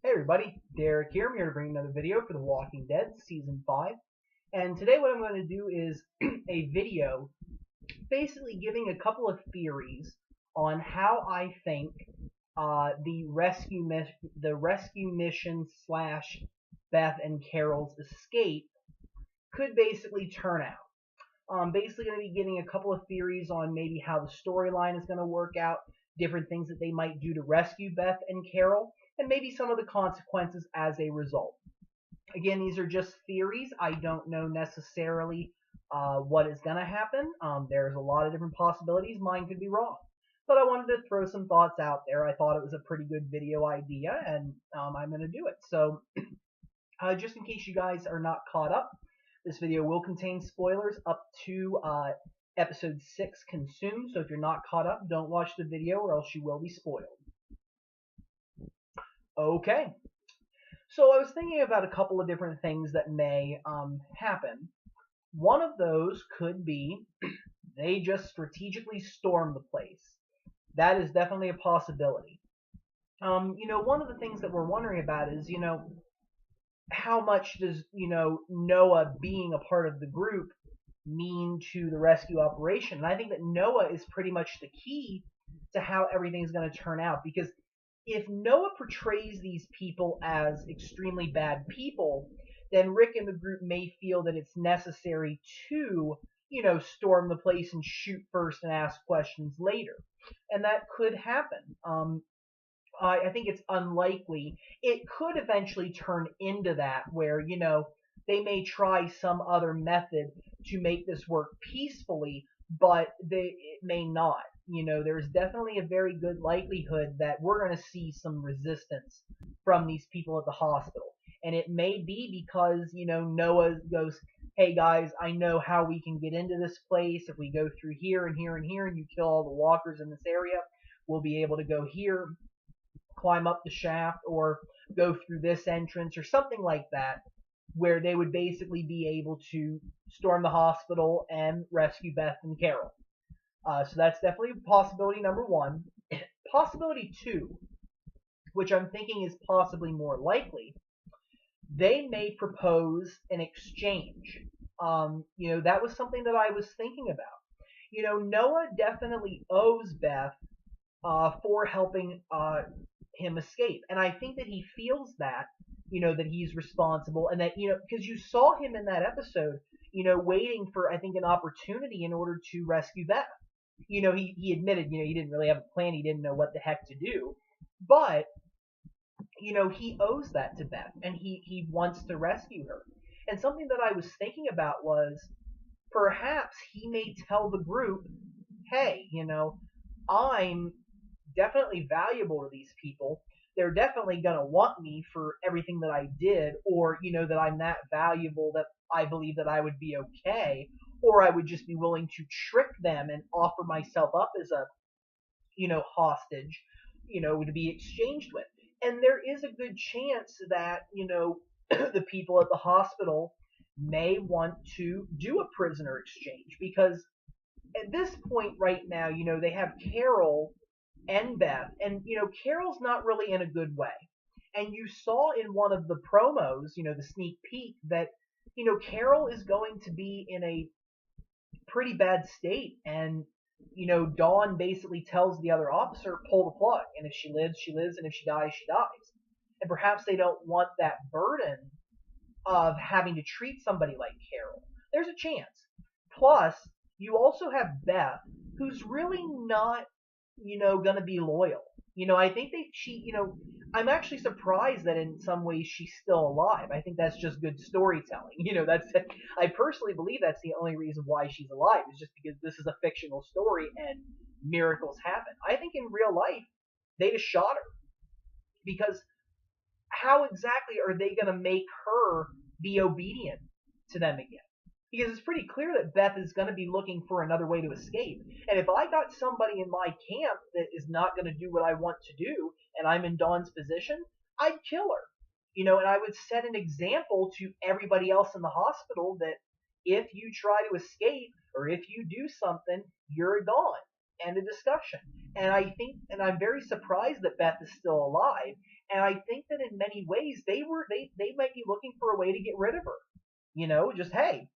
Hey everybody, Derek here. I'm here to bring another video for The Walking Dead Season 5. And today what I'm going to do is a video basically giving a couple of theories on how I think the rescue mission slash Beth and Carol's escape could basically turn out. Basically going to be giving a couple of theories on maybe how the storyline is going to work out, different things that they might do to rescue Beth and Carol, and maybe some of the consequences as a result. Again, these are just theories. I don't know necessarily what is going to happen. There's a lot of different possibilities. Mine could be wrong. But I wanted to throw some thoughts out there. I thought it was a pretty good video idea, and I'm going to do it. So just in case you guys are not caught up, this video will contain spoilers up to episode 6 consumed. So if you're not caught up, don't watch the video or else you will be spoiled. Okay, so I was thinking about a couple of different things that may happen. One of those could be they just strategically storm the place. That is definitely a possibility. One of the things that we're wondering about is, how much does, Noah being a part of the group mean to the rescue operation? And I think that Noah is pretty much the key to how everything's going to turn out, because if Noah portrays these people as extremely bad people, then Rick and the group may feel that it's necessary to, storm the place and shoot first and ask questions later. And that could happen. I think it's unlikely. It could eventually turn into that where, they may try some other method to make this work peacefully, but it may not. There's definitely a very good likelihood that we're going to see some resistance from these people at the hospital. And it may be because, Noah goes, hey guys, I know how we can get into this place. If we go through here and here and here and you kill all the walkers in this area, we'll be able to go here, climb up the shaft, or go through this entrance or something like that, where they would basically be able to storm the hospital and rescue Beth and Carol. So that's definitely possibility number one. Possibility two, which I'm thinking is possibly more likely, they may propose an exchange. That was something that I was thinking about. Noah definitely owes Beth for helping him escape. And I think that he feels that, that he's responsible, and that, because you saw him in that episode, waiting for, I think, an opportunity in order to rescue Beth. He admitted, he didn't really have a plan. He didn't know what the heck to do. But, he owes that to Beth, and he wants to rescue her. And something that I was thinking about was perhaps he may tell the group, hey, I'm definitely valuable to these people. They're definitely going to want me for everything that I did, or, that I'm that valuable that I believe that I would be okay, or I would just be willing to trick them and offer myself up as a, hostage, to be exchanged with. And there is a good chance that, the people at the hospital may want to do a prisoner exchange, because at this point right now, they have Carol and Beth, and Carol's not really in a good way. And you saw in one of the promos, the sneak peek, that Carol is going to be in a pretty bad state, and Dawn basically tells the other officer, pull the plug, and if she lives, she lives, and if she dies, she dies. And perhaps they don't want that burden of having to treat somebody like Carol. There's a chance. Plus, you also have Beth, who's really not going to be loyal. I think I'm actually surprised that in some ways she's still alive. I think that's just good storytelling. I personally believe that's the only reason why she's alive, is just because this is a fictional story and miracles happen. I think in real life, they just shot her. Because how exactly are they going to make her be obedient to them again? Because it's pretty clear that Beth is going to be looking for another way to escape. And if I got somebody in my camp that is not going to do what I want to do, and I'm in Dawn's position, I'd kill her. And I would set an example to everybody else in the hospital that if you try to escape, or if you do something, you're gone. end of discussion. And I think, and I'm very surprised that Beth is still alive. And I think that in many ways they might be looking for a way to get rid of her. Just hey,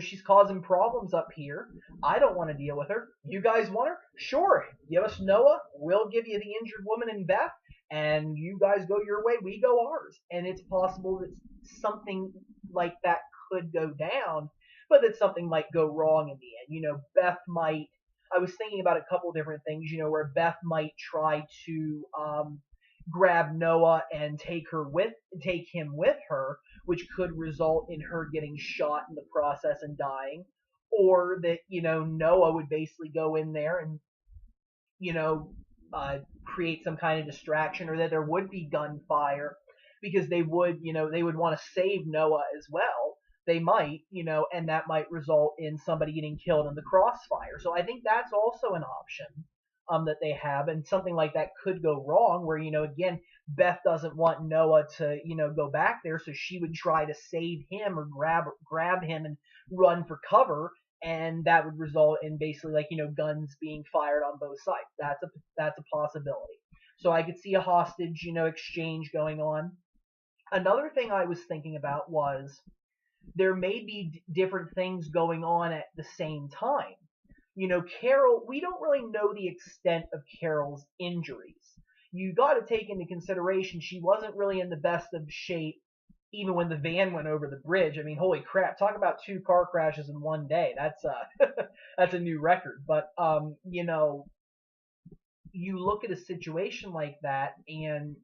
she's causing problems up here. I don't want to deal with her. You guys want her? Sure. Give us Noah. We'll give you the injured woman in Beth, and you guys go your way. We go ours. And it's possible that something like that could go down, but that something might go wrong in the end. Beth might. I was thinking about a couple different things. Where Beth might try to grab Noah and take him with her, which could result in her getting shot in the process and dying, or that Noah would basically go in there and you know create some kind of distraction, or that there would be gunfire because they would want to save Noah as well. They might, and that might result in somebody getting killed in the crossfire. So I think that's also an option that they have, and something like that could go wrong where, again, Beth doesn't want Noah to, go back there, so she would try to save him or grab him and run for cover, and that would result in basically guns being fired on both sides. That's a possibility. So I could see a hostage, exchange going on. Another thing I was thinking about was there may be different things going on at the same time. Carol, we don't really know the extent of Carol's injuries. You got to take into consideration she wasn't really in the best of shape even when the van went over the bridge. I mean, holy crap, talk about 2 car crashes in one day. That's that's a new record. But you look at a situation like that, and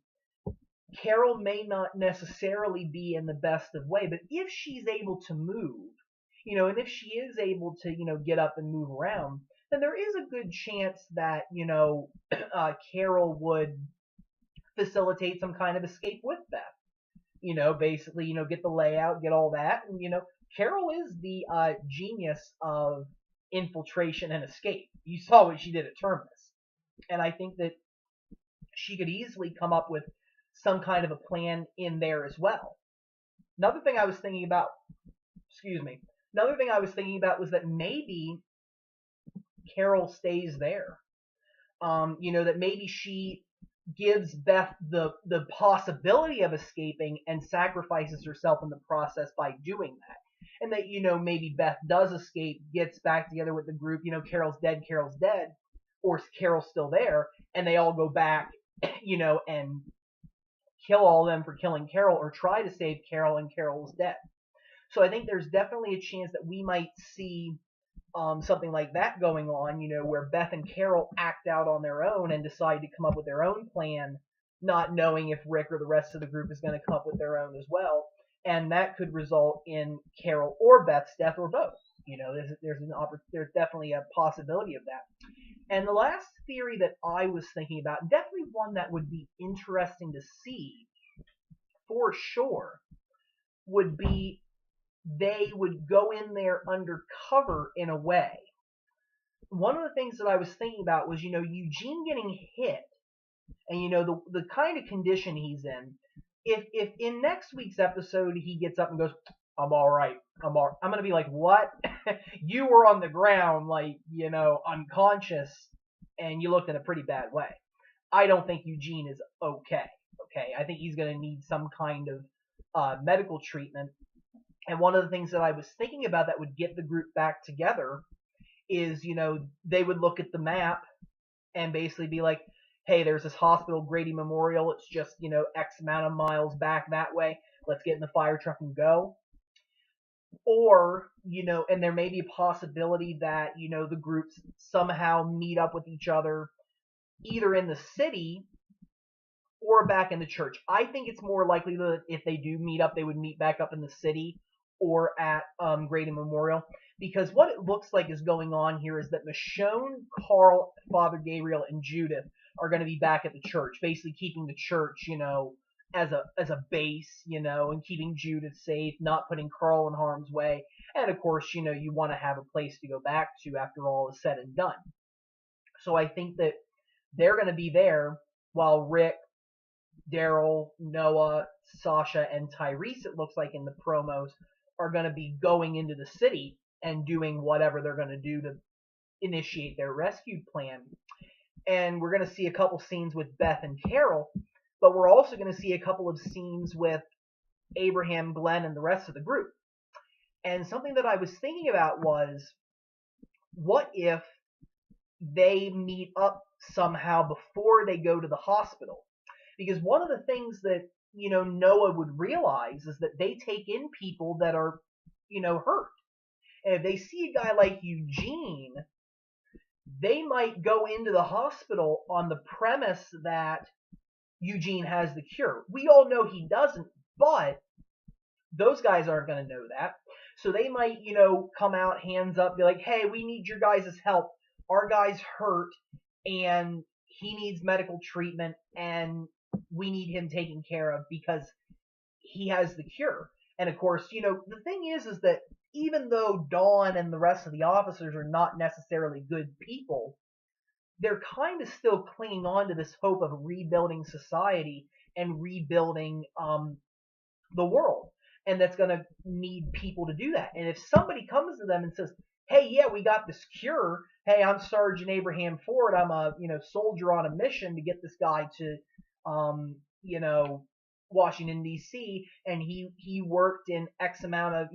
Carol may not necessarily be in the best of way, but if she's able to move, and if she is able to, get up and move around, then there is a good chance that, Carol would facilitate some kind of escape with Beth. Basically, get the layout, get all that. And, Carol is the genius of infiltration and escape. You saw what she did at Terminus. And I think that she could easily come up with some kind of a plan in there as well. Another thing I was thinking about was that maybe Carol stays there. That maybe she gives Beth the possibility of escaping and sacrifices herself in the process by doing that. And that, maybe Beth does escape, gets back together with the group, Carol's dead, or Carol's still there, and they all go back, and kill all of them for killing Carol, or try to save Carol, and Carol is dead. So I think there's definitely a chance that we might see something like that going on, where Beth and Carol act out on their own and decide to come up with their own plan, not knowing if Rick or the rest of the group is going to come up with their own as well. And that could result in Carol or Beth's death, or both. There's definitely a possibility of that. And the last theory that I was thinking about, definitely one that would be interesting to see for sure, would be they would go in there undercover in a way. One of the things that I was thinking about was, Eugene getting hit, and the kind of condition he's in. If in next week's episode he gets up and goes, I'm all right, I'm going to be like, what? You were on the ground, unconscious, and you looked in a pretty bad way. I don't think Eugene is okay. I think he's going to need some kind of medical treatment. And one of the things that I was thinking about that would get the group back together is, they would look at the map and basically be like, hey, there's this hospital, Grady Memorial. It's just, X amount of miles back that way. Let's get in the fire truck and go. Or, and there may be a possibility that, the groups somehow meet up with each other either in the city or back in the church. I think it's more likely that if they do meet up, they would meet back up in the city or at Grady Memorial. Because what it looks like is going on here is that Michonne, Carl, Father Gabriel, and Judith are going to be back at the church, basically keeping the church, as a base, and keeping Judith safe, not putting Carl in harm's way. And of course, you want to have a place to go back to after all is said and done. So I think that they're going to be there while Rick, Daryl, Noah, Sasha, and Tyrese, it looks like in the promos, are going to be going into the city and doing whatever they're going to do to initiate their rescue plan. And we're going to see a couple scenes with Beth and Carol, but we're also going to see a couple of scenes with Abraham, Glenn, and the rest of the group. And something that I was thinking about was, what if they meet up somehow before they go to the hospital? Because one of the things that, Noah would realize is that they take in people that are, hurt. And if they see a guy like Eugene, they might go into the hospital on the premise that Eugene has the cure. We all know he doesn't, but those guys aren't going to know that. So they might, come out, hands up, be like, hey, we need your guys' help. Our guy's hurt, and he needs medical treatment, and we need him taken care of because he has the cure. And of course, the thing is that even though Dawn and the rest of the officers are not necessarily good people, they're kind of still clinging on to this hope of rebuilding society and rebuilding the world. And that's going to need people to do that. And if somebody comes to them and says, hey, yeah, we got this cure. Hey, I'm Sergeant Abraham Ford. I'm a, soldier on a mission to get this guy to, Washington, D.C., and he worked in X amount of,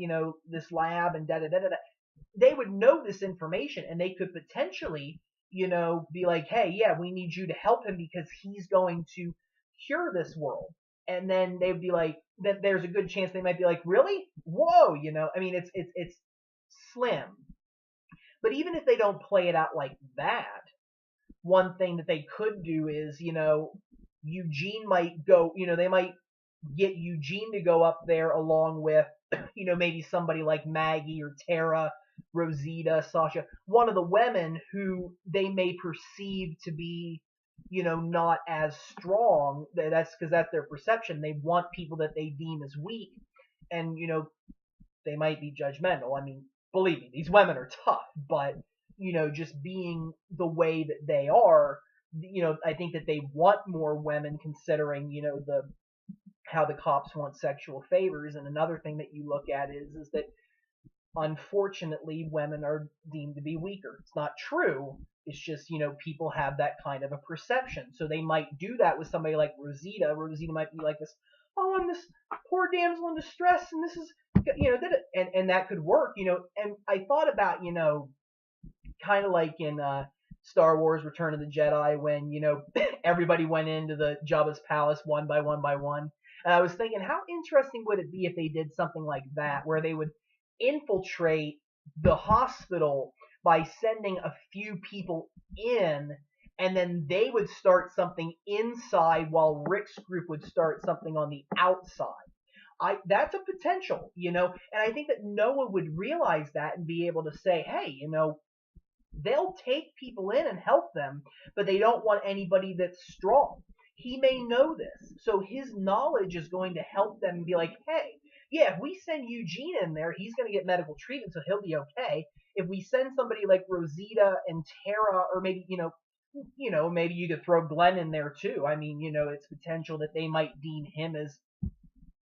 this lab and da-da-da-da-da. They would know this information, and they could potentially, be like, hey, yeah, we need you to help him because he's going to cure this world. And then they'd be like, that there's a good chance they might be like, really? Whoa, I mean, it's slim. But even if they don't play it out like that, one thing that they could do is, Eugene might go, they might get Eugene to go up there along with, maybe somebody like Maggie or Tara, Rosita, Sasha, one of the women who they may perceive to be, not as strong. That's because that's their perception. They want people that they deem as weak, and, they might be judgmental. I mean, believe me, these women are tough, but, just being the way that they are, I think that they want more women considering, how the cops want sexual favors. And another thing that you look at is that unfortunately women are deemed to be weaker. It's not true. It's just, people have that kind of a perception. So they might do that with somebody like Rosita. Rosita might be like this, oh, I'm this poor damsel in distress, and this is, and that could work, and I thought about, kind of like in Star Wars Return of the Jedi when, everybody went into the Jabba's palace one by one by one. And I was thinking, how interesting would it be if they did something like that, where they would infiltrate the hospital by sending a few people in, and then they would start something inside while Rick's group would start something on the outside. That's a potential, and I think that Noah would realize that and be able to say, hey, they'll take people in and help them, but they don't want anybody that's strong. He may know this, so his knowledge is going to help them be like, hey, yeah, if we send Eugene in there, he's going to get medical treatment, so he'll be okay. If we send somebody like Rosita and Tara, or maybe, maybe you could throw Glenn in there too. I mean, it's potential that they might deem him as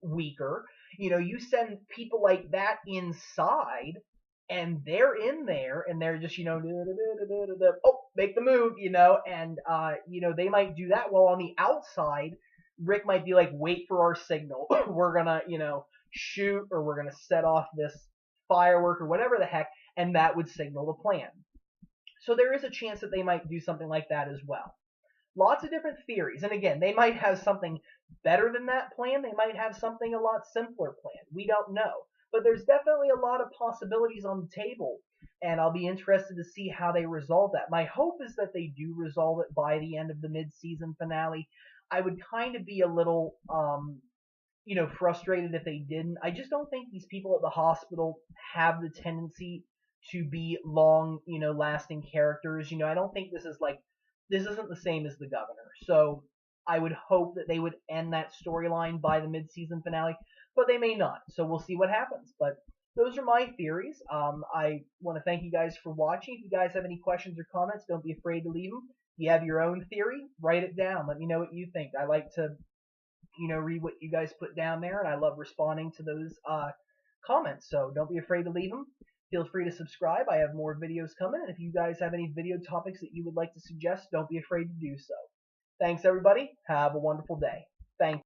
weaker. You send people like that inside, and they're in there, and they're just, oh, make the move, and, they might do that. While on the outside, Rick might be like, wait for our signal. We're gonna, shoot, or we're gonna set off this firework or whatever the heck, and that would signal the plan. So there is a chance that they might do something like that as well. Lots of different theories. And again, they might have something better than that plan. They might have something a lot simpler plan. We don't know. But there's definitely a lot of possibilities on the table, and I'll be interested to see how they resolve that. My hope is that they do resolve it by the end of the mid-season finale. I would kind of be a little, frustrated if they didn't. I just don't think these people at the hospital have the tendency to be long, lasting characters. I don't think this isn't the same as the governor. So I would hope that they would end that storyline by the mid-season finale, but they may not. So we'll see what happens. But those are my theories. I want to thank you guys for watching. If you guys have any questions or comments, don't be afraid to leave them. If you have your own theory, write it down. Let me know what you think. I like to, read what you guys put down there, and I love responding to those comments. So don't be afraid to leave them. Feel free to subscribe. I have more videos coming, and if you guys have any video topics that you would like to suggest, don't be afraid to do so. Thanks, everybody. Have a wonderful day. Thank you.